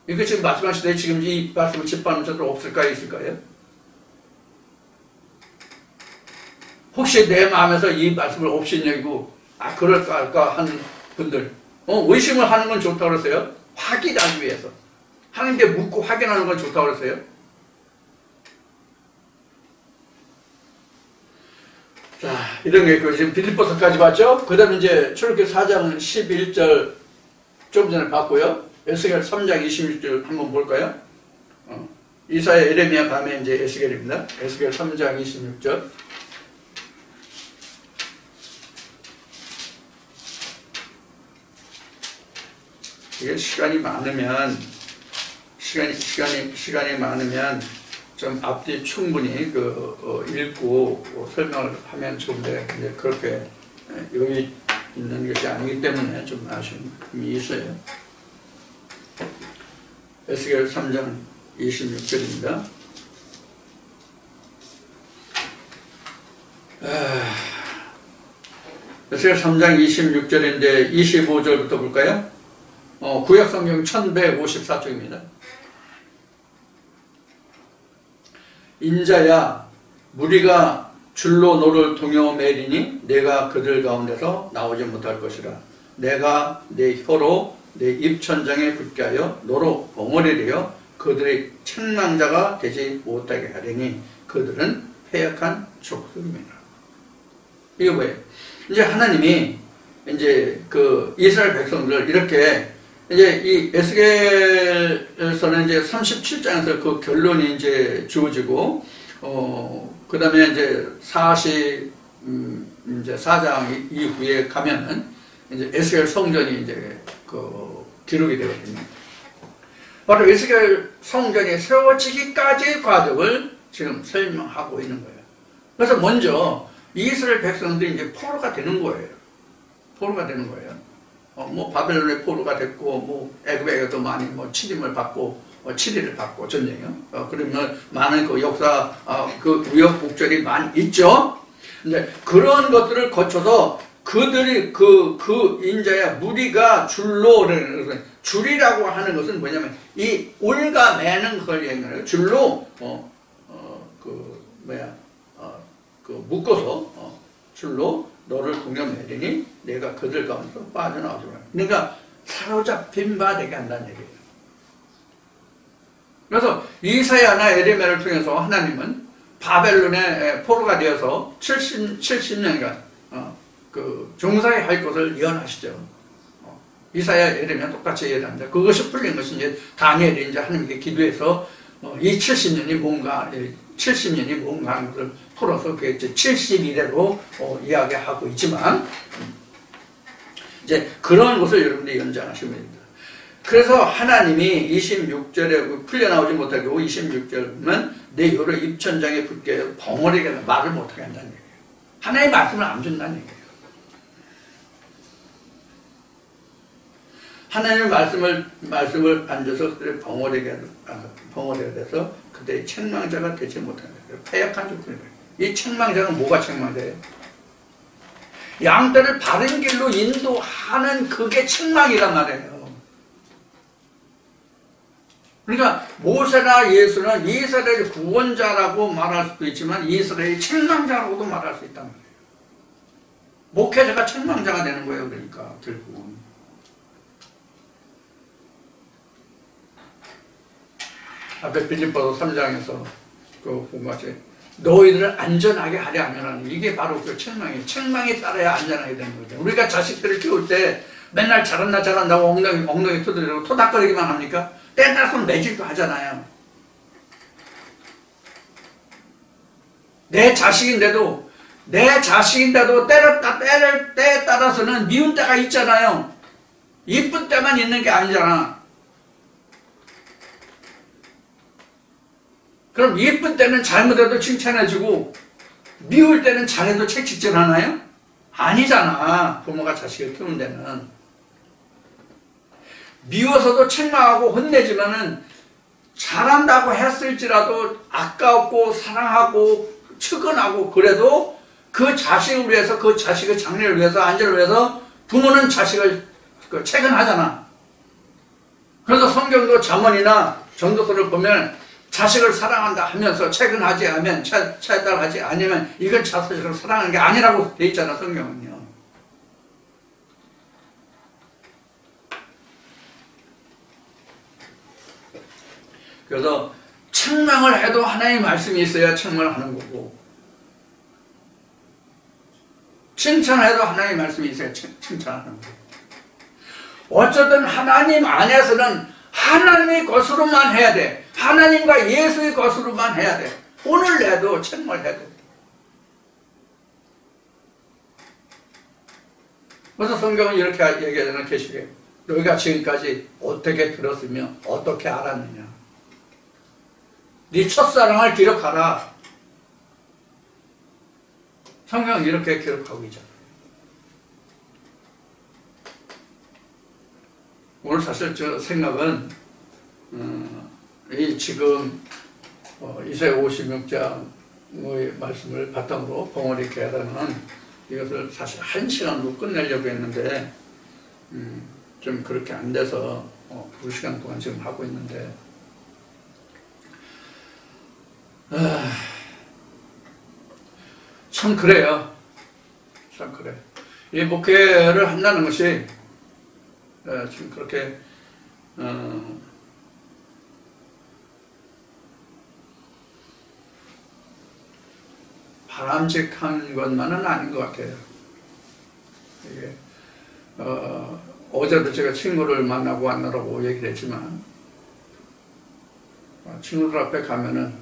이거 지금 말씀하실 때 지금 이 말씀을 짓밟는 자들 없을까요? 있을까요? 혹시 내 마음에서 이 말씀을 없이 여기고 그럴까 할까 하는 분들 의심을 하는 건 좋다고 그랬어요. 확인하기 위해서 하나님께 묻고 확인하는 건 좋다고 그랬어요. 자, 이런 게 있고 지금 빌립보서까지 봤죠? 그 다음에 이제 출애굽기 4장 11절 좀 전에 봤고요. 에스겔 3장 26절 한번 볼까요? 이사야, 예레미야 다음에 이제 에스겔입니다. 에스겔 3장 26절. 이게 시간이 많으면 좀 앞뒤 충분히 읽고 설명을 하면 좋은데 이제 그렇게 여유 있는 것이 아니기 때문에 좀 아쉬움이 있어요. 에스겔 3장 26절입니다. 에스겔 3장 26절인데 25절부터 볼까요? 구약성경 1154쪽입니다. 인자야, 무리가 줄로 너를 동여매리니 내가 그들 가운데서 나오지 못할 것이라. 내가 내 혀로 내 입천장에 붙게 하여 너로 벙어리려 그들의 책망자가 되지 못하게 하려니 그들은 패역한 족속입니다. 이게 뭐예요? 이제 하나님이 이제 그 이스라엘 백성들을 이렇게 이제 이 에스겔에서는 이제 37장에서 그 결론이 이제 주어지고, 그 다음에 이제 44장 이후에 가면은 이제 에스겔 성전이 이제 그 기록이 되거든요. 바로 에스겔 성전이 세워지기까지의 과정을 지금 설명하고 있는 거예요. 그래서 먼저 이스라엘 백성들이 이제 포로가 되는 거예요. 포로가 되는 거예요. 뭐 바벨론의 포로가 됐고, 뭐 애굽에도 많이 뭐 침입을 받고, 치리를 받고 전쟁이요. 그러면 많은 그 역사, 그 우여곡절이 많이 있죠. 근데 그런 것들을 거쳐서 그들이 그 인자야 무리가 줄로, 줄이라고 하는 것은 뭐냐면 이 올가매는 것을 얘기하는 줄로 묶어서 줄로 너를 동여매리니 내가 그들 가운데서 빠져나오지 말라. 그러니까 사로잡힌 바 되게 한다는 얘기예요. 그래서 이사야나 예레미야를 통해서 하나님은 바벨론의 포로가 되어서 70년간 그 종사해야 할 것을 예언하시죠. 이사야, 예레미야 똑같이 예언합니다. 그것이 풀린 것이 이제 다니엘이 이제 하나님께 기도해서 이 70년이 뭔가 하는 것을 풀어서 그게 이제 70일에로 이야기하고 있지만, 이제 그런 것을 여러분들이 연장하시면 됩니다. 그래서 하나님이 26절에 풀려나오지 못하고 26절은 내 혀를 입천장에 붙게 해서 벙어리게 말을 못하게 한다는 얘기예요. 하나님의 말씀을 안 준다는 얘기예요. 하나님의 말씀을 안 줘서 그들의 벙어리가 돼서 그들의 책망자가 되지 못하는 거예요. 패역한 족속인 거예요. 이 책망자는 뭐가 책망자예요? 양떼를 바른 길로 인도하는 그게 책망이란 말이에요. 그러니까 모세나 예수는 이스라엘의 구원자라고 말할 수도 있지만 이스라엘의 책망자라고도 말할 수 있단 말이에요. 목회자가 책망자가 되는 거예요. 그러니까 결국은. 앞에 빌립보서 3장에서 그 뭐지? 너희들을 안전하게 하려 하면 이게 바로 그 책망이에요. 책망에 따라야 안전하게 되는 거죠. 우리가 자식들을 키울 때 맨날 잘한다고 엉덩이 두드리고 토닥거리기만 합니까? 때에 따라서 매질도 하잖아요. 내 자식인데도 때에 따라서는 미운 때가 있잖아요. 이쁜 때만 있는 게 아니잖아. 그럼 예쁜 때는 잘못해도 칭찬해주고 미울 때는 잘해도 채찍질 하나요? 아니잖아. 부모가 자식을 키우는 데는. 미워서도 책망하고 혼내지만은 잘한다고 했을지라도 아까웠고 사랑하고 측은하고 그래도 그 자식을 위해서, 그 자식의 장래를 위해서, 안전을 위해서 부모는 자식을 채근하잖아. 그래서 성경도 잠언이나 전도서를 보면 자식을 사랑한다 하면서 채근하지 않으면 차별하지 않으면 이건 자식을 사랑하는 게 아니라고 돼 있잖아, 성경은요. 그래서 책망을 해도 하나님의 말씀이 있어야 책망을 하는 거고, 칭찬해도 하나님의 말씀이 있어야 칭찬하는 거고, 어쨌든 하나님 안에서는 하나님의 것으로만 해야 돼. 하나님과 예수의 것으로만 해야 돼. 오늘 내도 책망을 해도. 그래서 성경은 이렇게 얘기하잖아, 계시게. 너희가 지금까지 어떻게 들었으며 어떻게 알았느냐. 네 첫사랑을 기록하라. 성경은 이렇게 기록하고 있잖아. 오늘 사실 저 생각은 이 지금 이사야 56장의 말씀을 바탕으로 벙어리 계단은 이것을 사실 1시간으로 끝내려고 했는데 좀 그렇게 안 돼서 2시간 동안 지금 하고 있는데 참 그래요. 참 그래. 이 목회를 한다는 것이 지금 그렇게 바람직한 것만은 아닌 것 같아요. 이게 어제도 제가 친구를 만나고 왔느라고 얘기를 했지만 친구들 앞에 가면은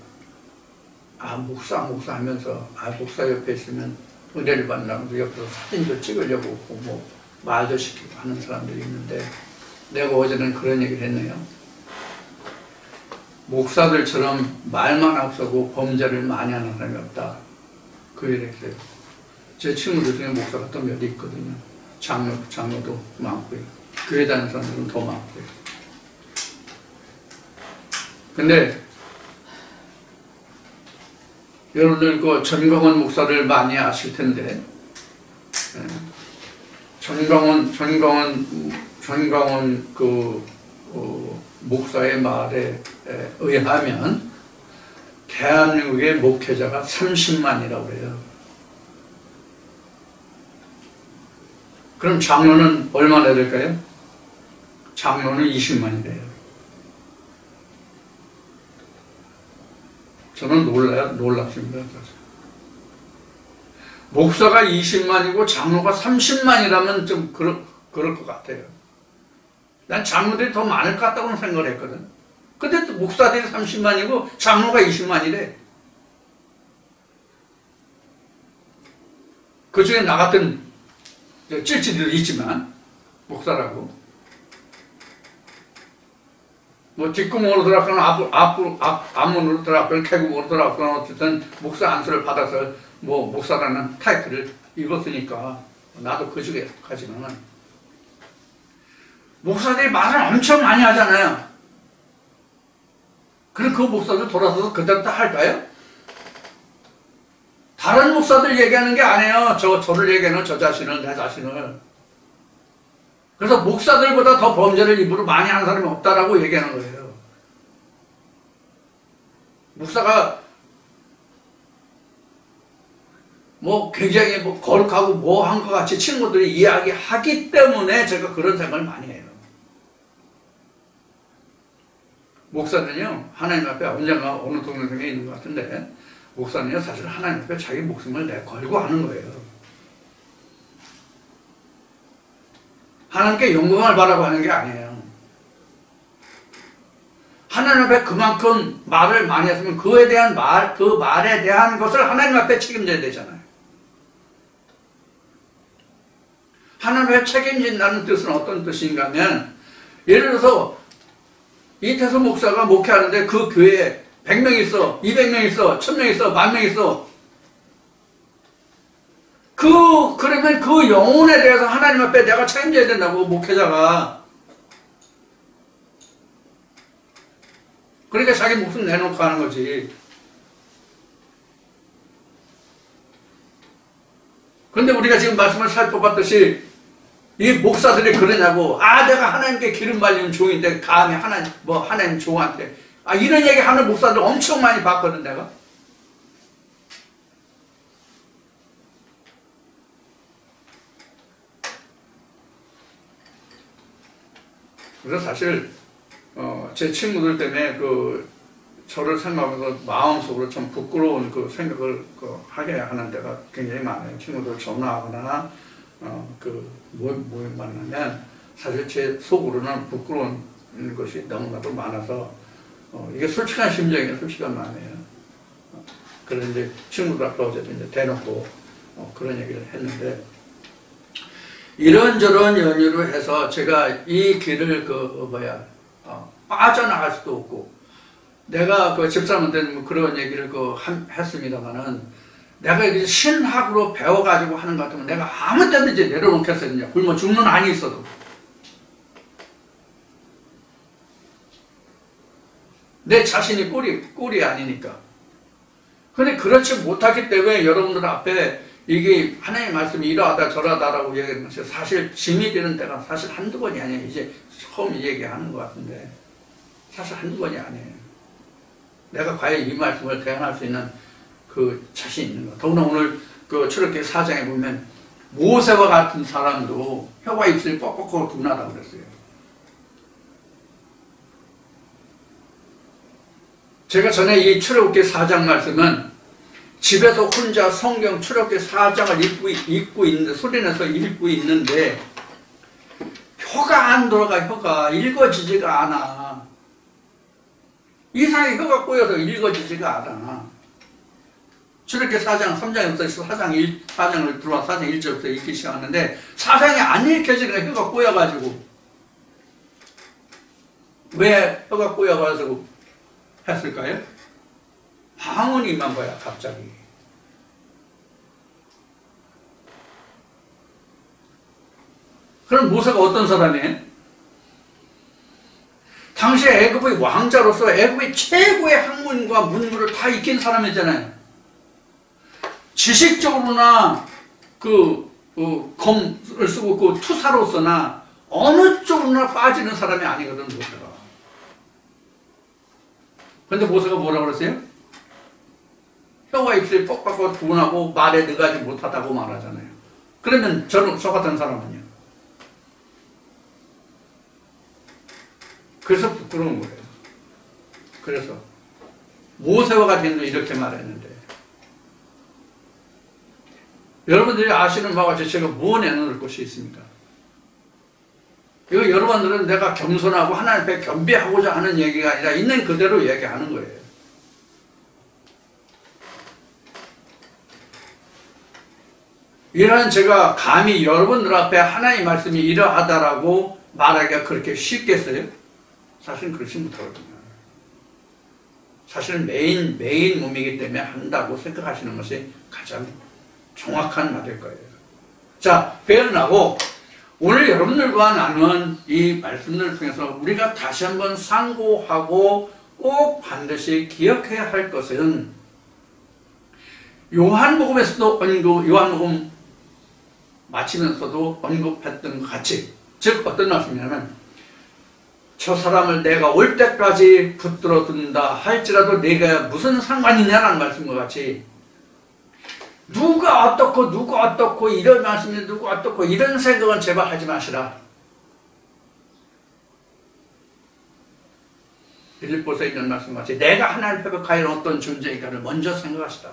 목사 하면서 목사 옆에 있으면 은혜를 받는다면서 옆에서 사진도 찍으려고 뭐 말도 시키고 하는 사람들이 있는데 내가 어제는 그런 얘기를 했네요. 목사들처럼 말만 앞서고 범죄를 많이 하는 사람이 없다. 그 얘기를 했어요. 제 친구들 중에 목사가 또 몇 있거든요. 장로도 많고요. 교회 다니는 사람들은 더 많고요. 근데 여러분들 그 전광훈 목사를 많이 아실 텐데 전광훈 그 목사의 말에 의하면 대한민국의 목회자가 30만이라고 해요. 그럼 장로는 얼마나 될까요? 장로는 20만이래요. 저는 놀랍습니다. 목사가 20만이고 장로가 30만이라면 좀 그럴 것 같아요. 난 장로들이 더 많을 것 같다고 생각을 했거든. 근데 또 목사들이 30만이고 장로가 20만이래. 그 중에 나 같은 찔찔이도 있지만 목사라고 뭐 뒷구멍으로 들어갔거나 앞문으로 들어갔거나 개구멍으로 들어갔거나 어쨌든 목사 안수를 받아서 뭐 목사라는 타이틀을 입었으니까 나도 그 중에 가지만은 목사들이 말을 엄청 많이 하잖아요. 그럼 그 목사들 돌아서서 그대로 다 할까요? 다른 목사들 얘기하는 게 아니에요. 저를 얘기하는 저 자신을, 내 자신을. 그래서 목사들보다 더 범죄를 입으로 많이 하는 사람이 없다라고 얘기하는 거예요. 목사가 뭐 굉장히 뭐 거룩하고 뭐 한 것 같이 친구들이 이야기하기 때문에 제가 그런 생각을 많이 해요. 목사는요, 하나님 앞에 언젠가 어느 동영상에 있는 것 같은데, 목사는요, 사실 하나님 앞에 자기 목숨을 내걸고 하는 거예요. 하나님께 영광을 바라고 하는 게 아니에요. 하나님 앞에 그만큼 말을 많이 했으면 그에 대한 그 말에 대한 것을 하나님 앞에 책임져야 되잖아요. 하나님 앞에 책임진다는 뜻은 어떤 뜻인가 하면, 예를 들어서 이태수 목사가 목회하는데 그 교회에 100명 있어, 200명 있어, 1000명 있어, 10,000명 있어. 그러면 그 영혼에 대해서 하나님 앞에 내가 책임져야 된다고, 목회자가. 그러니까 자기 목숨 내놓고 하는 거지. 그런데 우리가 지금 말씀을 살펴봤듯이 이 목사들이 그러냐고, 내가 하나님께 기름 발리는 종인데 감히 하나님 종한테 이런 얘기 하는 목사들 엄청 많이 봤거든, 내가. 그래서 사실 제 친구들 때문에 저를 생각하면서 마음속으로 참 부끄러운 생각을 하게 하는 데가 굉장히 많아요. 친구들 전화하거나 모임 만나면 사실 제 속으로는 부끄러운 것이 너무나도 많아서 이게 솔직한 심정이에요. 솔직한 마음이에요. 그래서 이제 친구들 앞에 어쨌든 이제 대놓고 그런 얘기를 했는데, 이런저런 연유로 해서 제가 이 길을 빠져나갈 수도 없고, 내가 집사람한테 그런 얘기를 했습니다만은, 내가 이제 신학으로 배워가지고 하는 것 같으면 내가 아무 때든지 내려놓겠거든요. 굶어 죽는 한이 있어도. 내 자신이 꼴이 아니니까. 근데 그렇지 못하기 때문에 여러분들 앞에 이게 하나님의 말씀이 이러하다 저러하다라고 얘기하는 것이 사실 짐이 되는 때가 사실 한두 번이 아니에요. 이제 처음 얘기하는 것 같은데 사실 한두 번이 아니에요. 내가 과연 이 말씀을 대안할 수 있는 자신 있는 거. 더구나 오늘 출애굽기 4장에 보면 모세와 같은 사람도 혀와 입술이 뻑뻑하고 둔하다고 그랬어요. 제가 전에 이 출애굽기 4장 말씀은 집에서 혼자 성경 출애굽기 4장을 읽고 있는데, 소리내서 읽고 있는데 혀가 안 돌아가. 혀가 읽어지지가 않아. 이상하게 혀가 꼬여서 읽어지지가 않아. 출애굽기 4장 3장에서 4장을 들어와 4장 1절부터 읽기 시작하는데 4장이 안 읽혀지니까 혀가 꼬여가지고. 왜 혀가 꼬여가지고 했을까요? 황혼이 임한 거야, 갑자기. 그럼 모세가 어떤 사람이에요? 당시에 애굽의 왕자로서 애굽의 최고의 학문과 문물을 다 익힌 사람이잖아요. 지식적으로나 검을 쓰고 투사로서나 어느 쪽으로나 빠지는 사람이 아니거든, 모세가. 근데 모세가 뭐라고 그랬어요? 혀와 입술이 뻑뻑하고 둔하고 말에 능하지 못하다고 말하잖아요. 그러면 저 같은 사람은요? 그래서 부끄러운 거예요. 그래서 모세와 같은 도 이렇게 말했는데, 여러분들이 아시는 바와 같이 제가 뭐 내놓을 것이 있습니까? 이거 여러분들은 내가 겸손하고 하나님 앞에 겸비하고자 하는 얘기가 아니라 있는 그대로 얘기하는 거예요. 이런 제가 감히 여러분들 앞에 하나님의 말씀이 이러하다라고 말하기가 그렇게 쉽겠어요? 사실은 그렇지 못하거든요. 사실은 메인 몸이기 때문에 한다고 생각하시는 것이 가장 정확한 말일 거예요. 자, 배어나고 오늘 여러분들과 나눈 이 말씀들을 통해서 우리가 다시 한번 상고하고 꼭 반드시 기억해야 할 것은, 요한복음에서도 요한복음 마치면서도 언급했던 것 같이, 즉 어떤 말씀이냐면, 저 사람을 내가 올 때까지 붙들어 둔다 할지라도 내가 무슨 상관이냐라는 말씀과 같이, 누가 어떻고 이런 말씀이 누가 어떻고 이런 생각은 제발 하지 마시라. 빌립보서에 있는 말씀 같이 내가 하나님을 회복하여 어떤 존재인가를 먼저 생각하시다.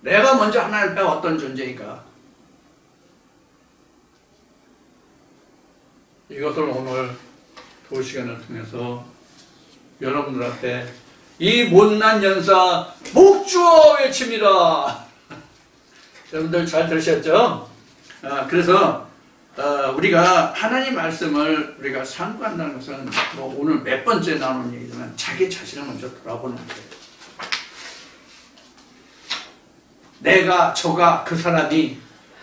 내가 먼저 하나님을 회복 어떤 존재인가. 이것을 오늘 2시간을 통해서 여러분들한테 이 못난 연사 목주어 외칩니다. 여러분들 잘 들으셨죠? 그래서 우리가 하나님 말씀을 우리가 상고한다는 것은 뭐 오늘 몇 번째 나눈 얘기지만 자기 자신을 먼저 돌아보는 거예요. 내가, 저가, 그 사람이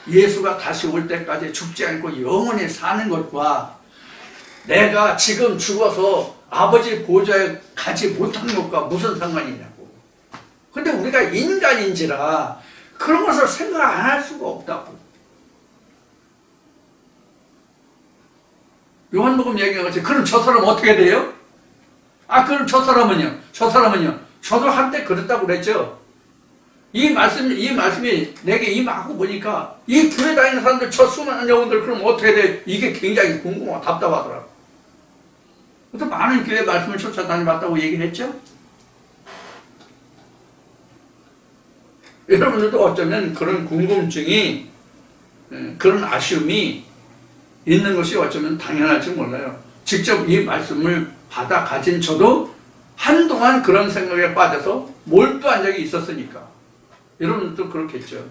예수가 다시 올 때까지 죽지 않고 영원히 사는 것과 내가 지금 죽어서 아버지 보좌에 가지 못한 것과 무슨 상관이 있냐고. 근데 우리가 인간인지라 그런 것을 생각 안 할 수가 없다고. 요한복음 얘기한 것처럼 그럼 저 사람 어떻게 돼요? 그럼 저 사람은요? 저도 한때 그랬다고 그랬죠. 이 말씀이 내게 임하고 보니까 이 교회 다니는 사람들 저 수많은 영혼들 그럼 어떻게 돼? 이게 굉장히 궁금하고 답답하더라고. 그래서 많은 교회 말씀을 쫓아다녀봤다고 얘기를 했죠. 여러분들도 어쩌면 그런 궁금증이, 그런 아쉬움이 있는 것이 어쩌면 당연할지 몰라요. 직접 이 말씀을 받아 가진 저도 한동안 그런 생각에 빠져서 몰두한 적이 있었으니까. 여러분들도 그렇겠죠.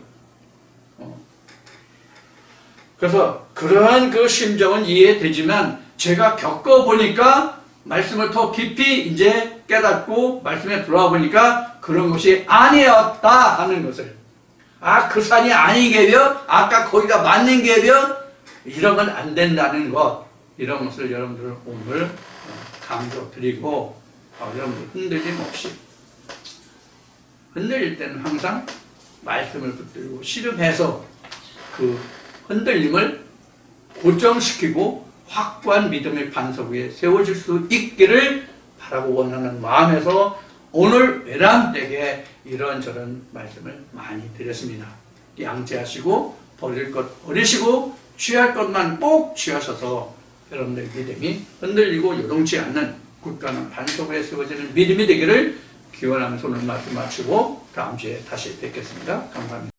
그래서 그러한 그 심정은 이해되지만 제가 겪어보니까 말씀을 더 깊이 이제 깨닫고 말씀에 들어와 보니까 그런 것이 아니었다 하는 것을. 그 산이 아닌 게며 아까 거기가 맞는 게며 이러면 안 된다는 것. 이런 것을 여러분들 오늘 강조드리고 여러분들 흔들림 없이 흔들릴 때는 항상 말씀을 붙들고 씨름해서 그 흔들림을 고정시키고 확고한 믿음의 반석 위에 세워질 수 있기를 바라고 원하는 마음에서 오늘 외람되게 이런저런 말씀을 많이 드렸습니다. 양지하시고 버릴 것 버리시고 취할 것만 꼭 취하셔서 여러분들의 믿음이 흔들리고 요동치 않는 굳건한 반석 위에 세워지는 믿음이 되기를 기원하면서 오늘 말씀 마치고 다음 주에 다시 뵙겠습니다. 감사합니다.